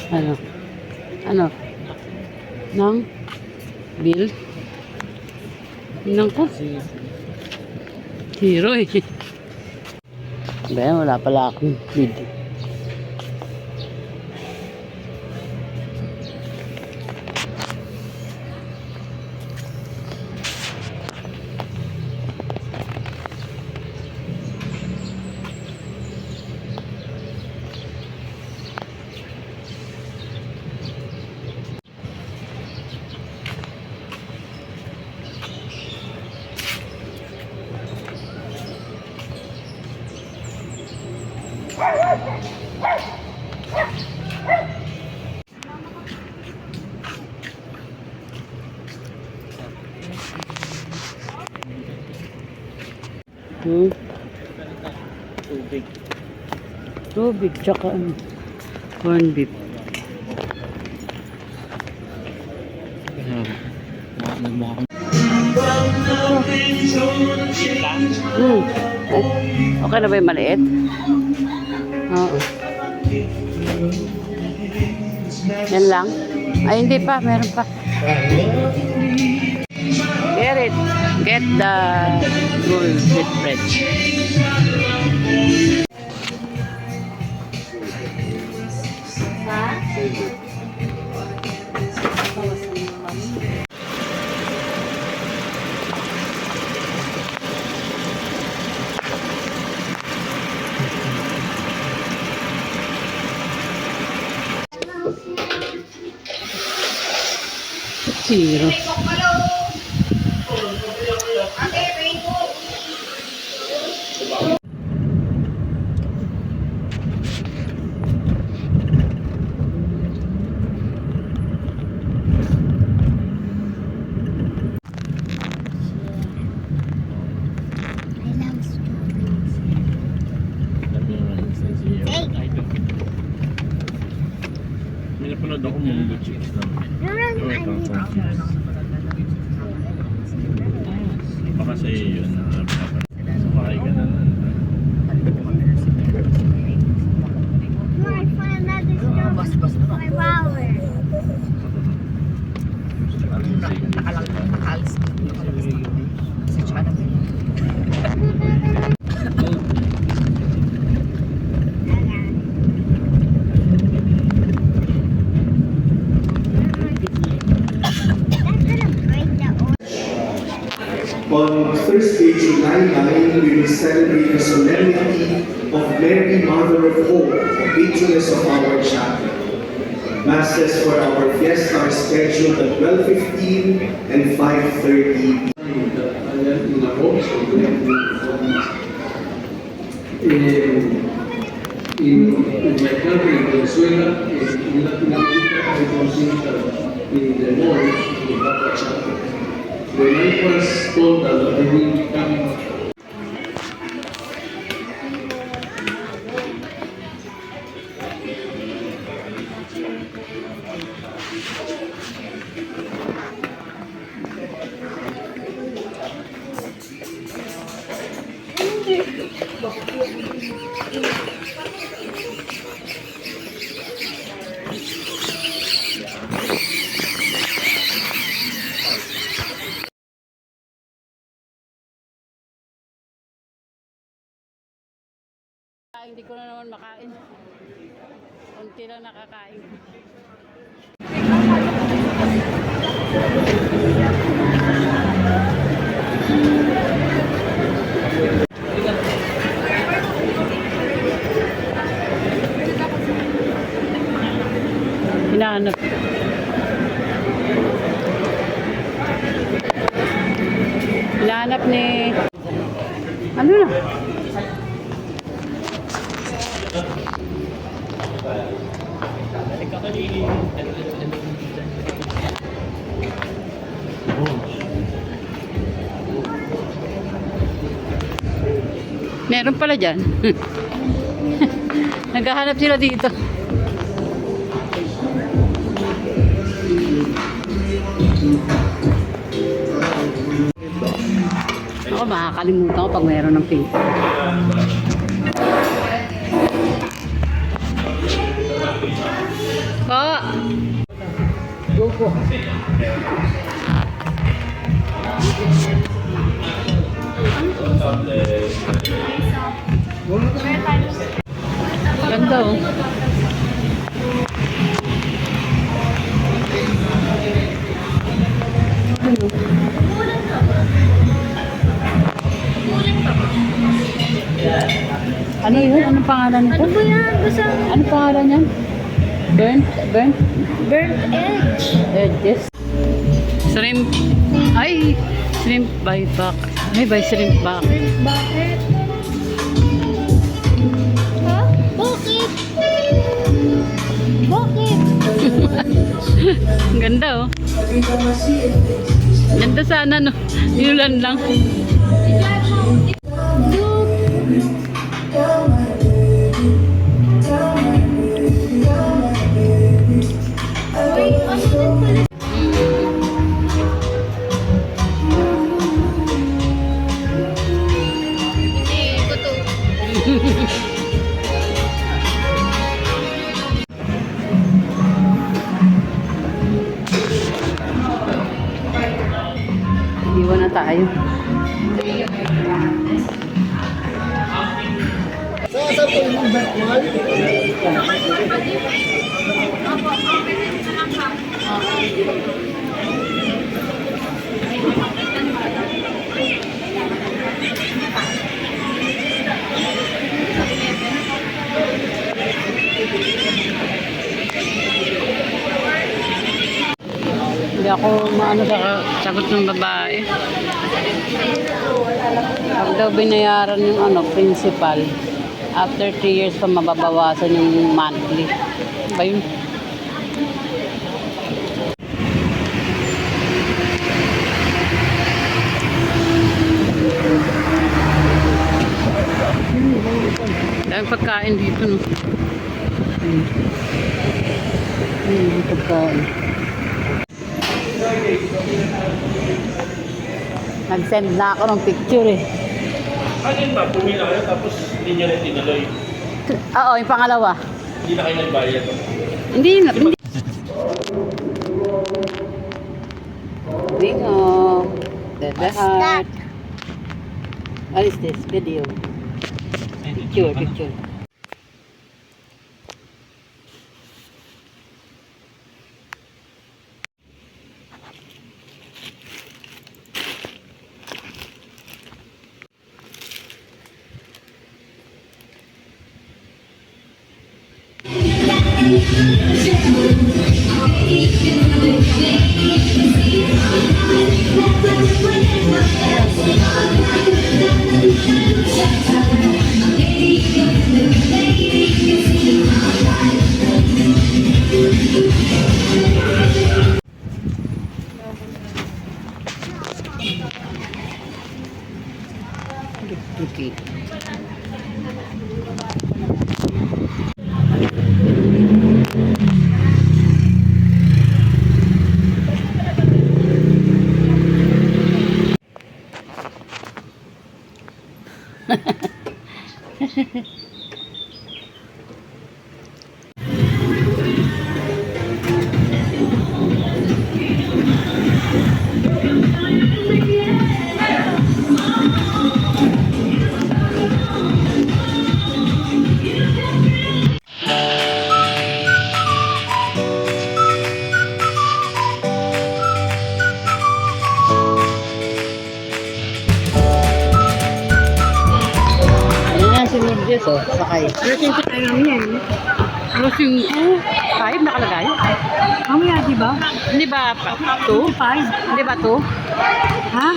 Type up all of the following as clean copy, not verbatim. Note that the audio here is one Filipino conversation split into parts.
Ano? Ano? Nang? Bill? Nang ko? Hero eh. Ba, wala pala akong video. Tubig. Tubig, tsaka corn beef. Okay na ba yung maliit? Oo. Yan lang? Ay, hindi pa. Meron pa. Get it. Get the whole wheat bread. Zero. May napanood ako Munggo Chicks lang. Baka sa iyo yun. Sumakay ka na. I found another stone. My power. On Thursday, July 9, we will celebrate the solemnity of Mary, Mother of Hope, patroness of our chapel. Masses for our fiesta are scheduled at 12:15 and 5:30. In my country, in Venezuela, in Latin America, I consider in the mall, we have a chapel. When I was told that I will become Hindi ko na naman makain. Kunti lang nakakain. Hinahanap. Hinahanap ni... Ano na? Meron pala dyan. Naghahanap sila dito. Ako makakalimutan ko pag mayroon ng pink. Po? po. Ganda oh. Ano yun? Anong pangalan nito? Ano ba yan? Basta Ano pangalan yan? Burnt? Burnt? burnt edge. Edges? Shrimp. Ay! Shrimp by back. Ay, by shrimp back. Bakit? Ha? Bakit? Bakit? Ang ganda oh. Ganda sana no. Yulan lang. Uy, ano din pala? Hindi ko to. Iwan na tayo. Hindi ako maano sa sagot ng babae. Pag daw binayaran yung ano, principal, after 3 years pa mababawasan yung monthly. Ba yun? Daming pagkain dito, no? Pagkain. Nag-send na ako ng picture eh. Ano yun ba? Pumila kayo tapos hindi nyo rin tinuloy. Oo, yung pangalawa. Hindi na kayo nagbayad. Hindi na. Hindi. Bingo. The heart. What is this? Video. Picture, picture. Okay. Yes, oh, sakay. Rating ko tayo namin yan. Alas 5, 5 nakalagay. Mamaya, di ba? Hindi ba 2? 5. Hindi ba 2? Ha?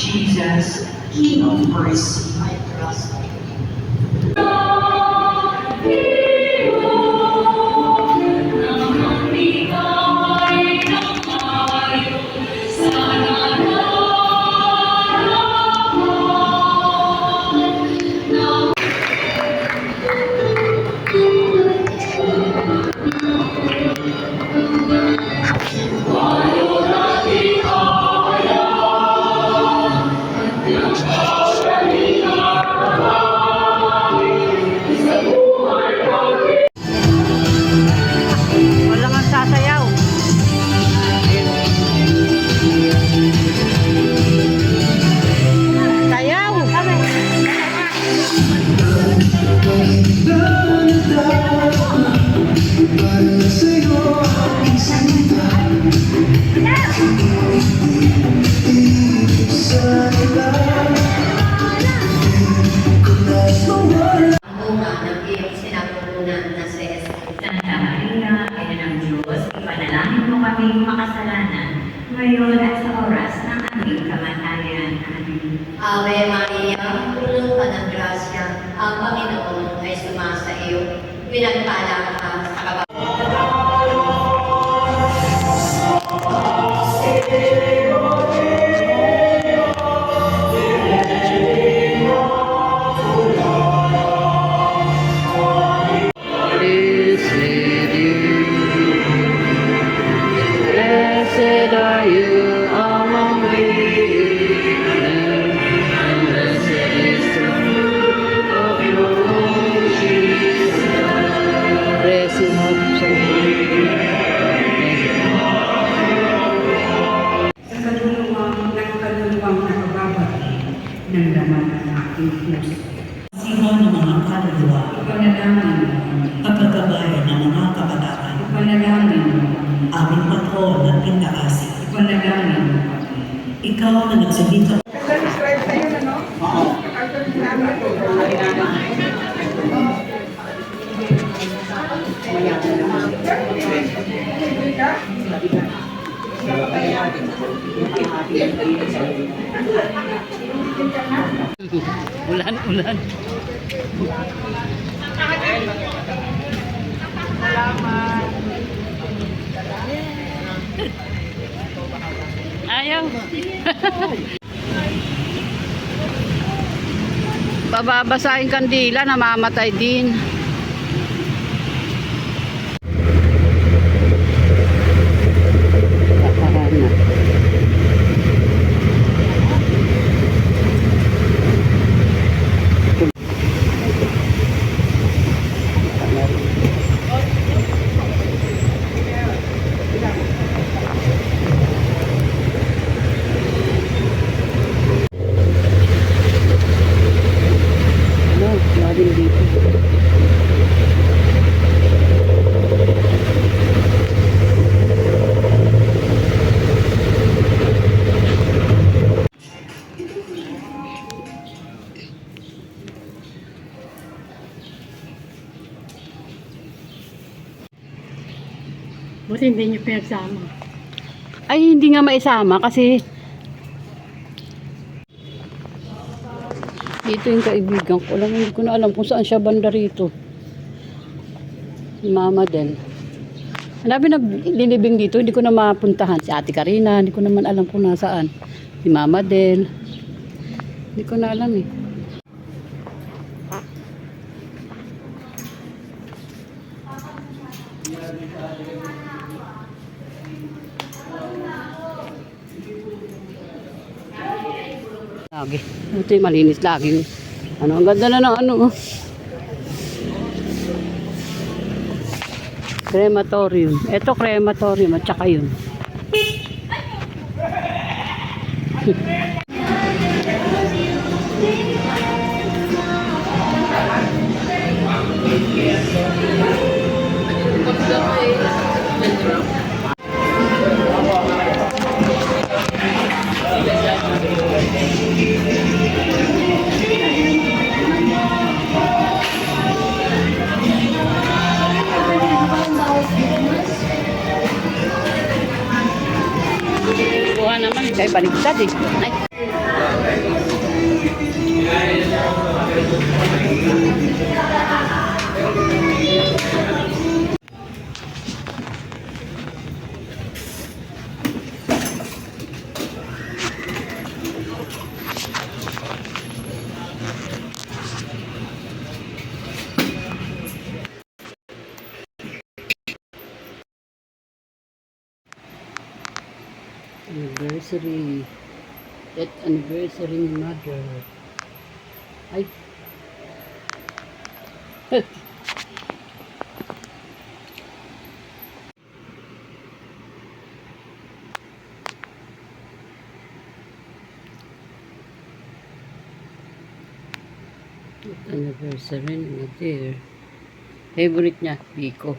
Jesus, King of mercy, I trust you. Walang magsasayaw. Sayaw! bunga ng iyong sinapupunan na si Santa Maria, Ina ng Diyos, ipanalangin mo kaming makasalanan, ngayon at sa oras ng aming kamatayan. Amen. Ave Maria, puno ka ng grasya, ang Panginoon ay sumasa iyo. Pinagpala ka sa kababata. Blessed are you among women, and blessed is the fruit of your womb, Jesus. Blessed of Sa kaluluwang nakababati ng laman ng aking puso. Siwa ng mga kaluluwa, Ipanalangin mo kami. kapagkabayan ng mga kabataan, Ipanalangin mo kami. aming patron at pintakasi. Ipanalangin mo kami. Ikaw na nagsalita ulan, ulan. Ayaw. Pababasahin kandila, namamatay din. Galing dito. Buti hindi niyo pinagsama. Ay, hindi nga maisama kasi dito yung kaibigan ko. Hindi ko na alam kung saan siya banda rito. Si Mama Del. Hanapin na lilibing dito, hindi ko na mapuntahan. Si Ate Karina, hindi ko naman alam kung nasaan. Si Mama Del. Hindi ko na alam eh. Lagi. Ito yung malinis lagi. Ano, ang ganda na ng ano. Crematorium. Ito crematorium at saka yun. Kuha naman, kaya baligtad eh. Ay. Anniversary. That anniversary ni mother. Ay. That anniversary ni mother. Favorite niya, Biko.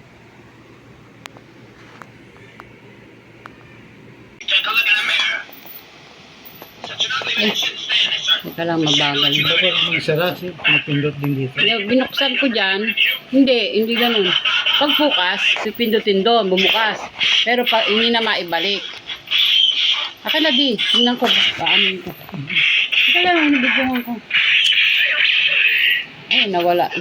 Ay, teka lang, mabagal. Isara, pinipindot din dito. Binuksan ko dyan, hindi ganun. Pag bukas, pipindutin doon, bumukas. Pero hindi na maibalik. Akin na di, tingnan ko, paano ko. Teka lang, nabibungan ko. Ay, nawala.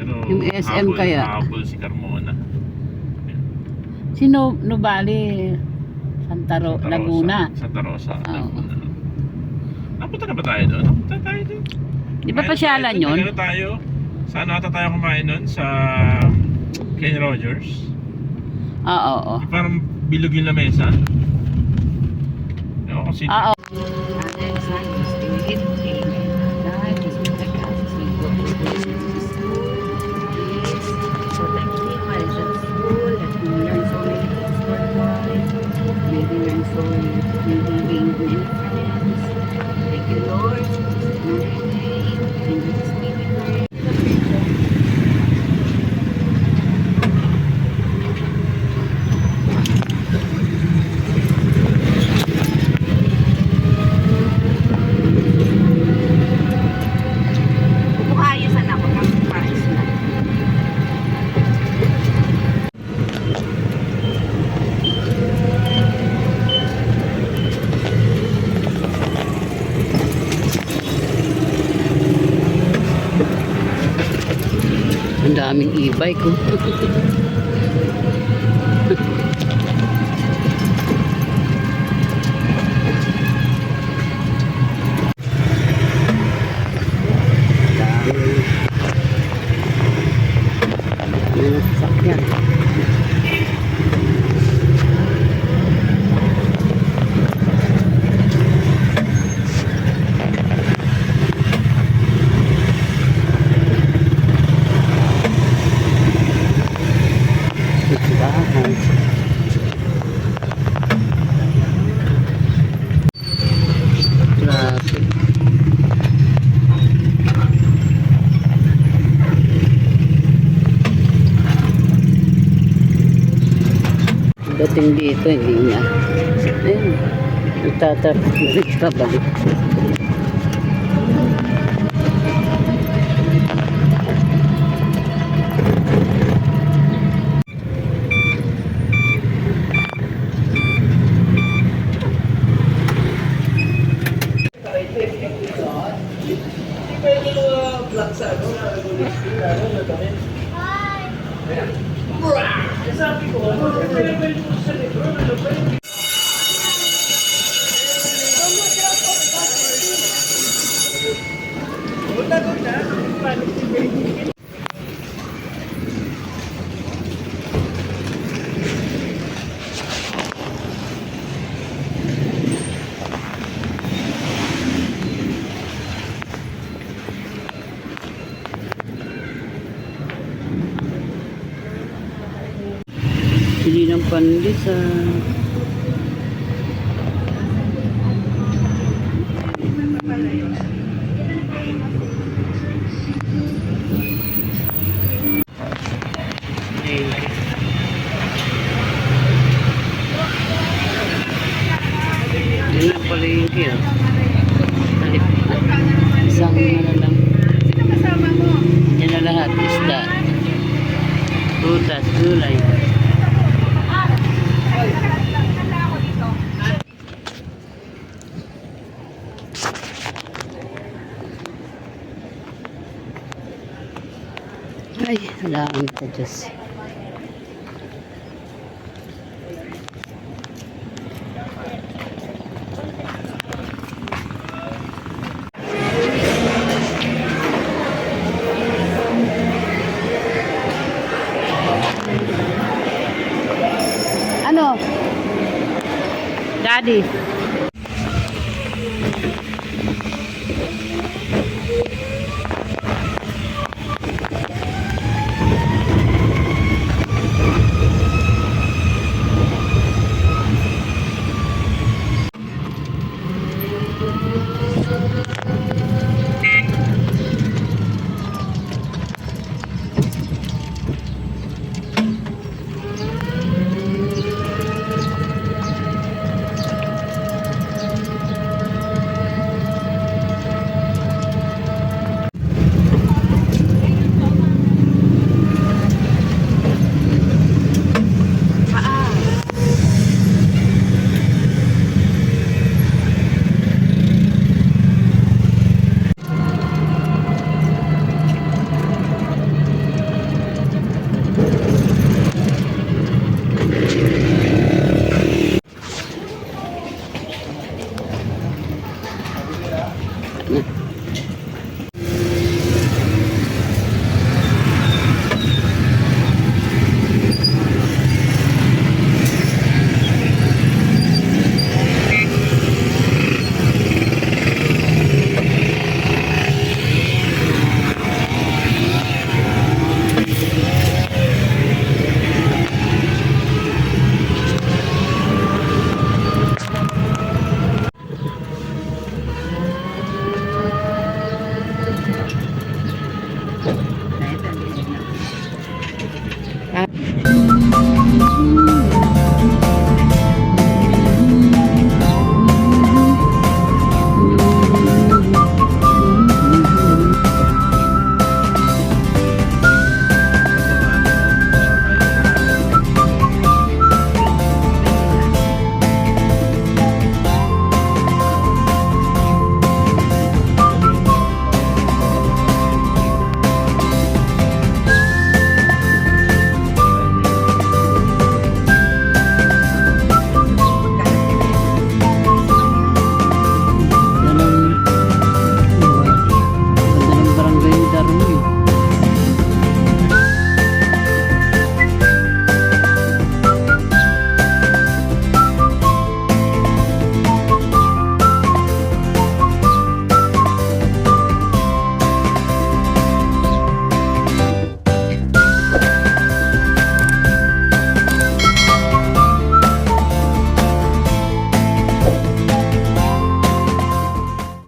Pero Yung SM kaya. Habol si Carmona. Sino, Nubali? Laguna. Santa Rosa. Oo. Laguna. Napunta na ba tayo doon? Napunta tayo doon. Di ba pasyalan yun? Nagano tayo? Saan ata tayo kumain doon? Sa Ken Rogers? Oo. Parang bilog yung lamesa. Oo, kasi Oo. Ang daming e-bike ko. Daming sasakyan. Traffic. Dating dito, hindi niya. Ayun. Nagtatarapik pa balik. Hindi ng panlisan. Yan lang pala yung kaya. Isang ano lang. Yan na lahat. Isda. Prutas, gulay. Halaan ko, Diyos. Ano? Daddy.